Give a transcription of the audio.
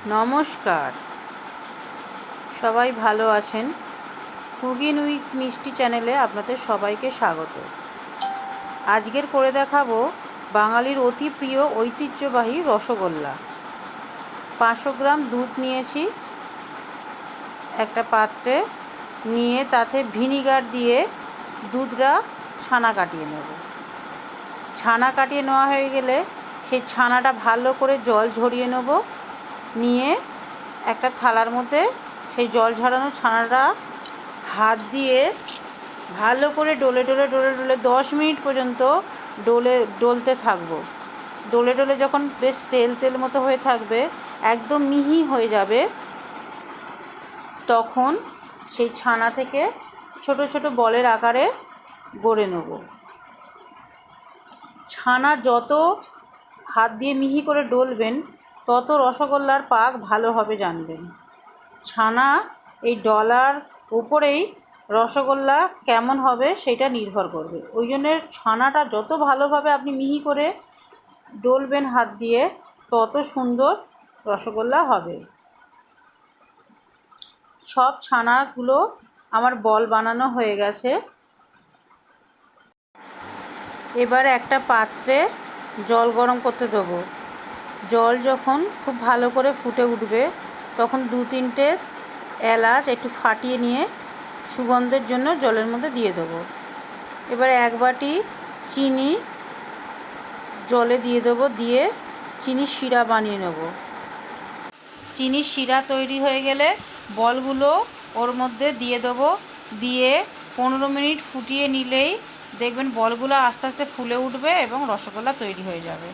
নমস্কার, সবাই ভালো আছেন? কুকিং উইথ মিষ্টি চ্যানেলে আপনাদের সবাইকে স্বাগত। আজকের করে দেখাবো বাঙালির অতি প্রিয় ঐতিহ্যবাহী রসগোল্লা। 500 গ্রাম দুধ নিয়েছি একটা পাত্রে, নিয়ে তাতে ভিনিগার দিয়ে দুধটা ছানা কাটিয়ে নেব। ছানা কাটিয়ে নেওয়া হয়ে গেলে সেই ছানাটা ভালো করে জল ঝরিয়ে নেব। নিয়ে একটা থালার মধ্যে সেই জল ঝরানো ছানাটা হাত দিয়ে ভালো করে ডলে 10 মিনিট পর্যন্ত ডলতে থাকবো। ডলে যখন বেশ তেল তেল মতো হয়ে থাকবে, একদম মিহি হয়ে যাবে, তখন সেই ছানা থেকে ছোট ছোট বলের আকারে গড়ে নেব। ছানা যত হাত দিয়ে মিহি করে ডলবেন, তত রসগোল্লার পাক ভালো হবে জানবেন। ছানা এই ডলার উপরেই রসগোল্লা কেমন হবে সেটা নির্ভর করবে। ওই জন্যে ছানাটা যত ভালোভাবে আপনি মিহি করে ডলবেন হাত দিয়ে, তত সুন্দর রসগোল্লা হবে। সব ছানাগুলো আমার বল বানানো হয়ে গেছে। এবার একটা পাত্রে জল গরম করতে দেবো। জল যখন খুব ভালো করে ফুটে উঠবে, তখন 2-3টে এলাচ একটু ফাটিয়ে নিয়ে সুগন্ধের জন্য জলের মধ্যে দিয়ে দেবো। এবার 1 বাটি চিনি জলে দিয়ে দেবো, দিয়ে চিনির শিরা বানিয়ে নেব। চিনির শিরা তৈরি হয়ে গেলে বলগুলো ওর মধ্যে দিয়ে দেবো। দিয়ে 15 মিনিট ফুটিয়ে নিলেই দেখবেন বলগুলো আস্তে আস্তে ফুলে উঠবে এবং রসগোল্লা তৈরি হয়ে যাবে।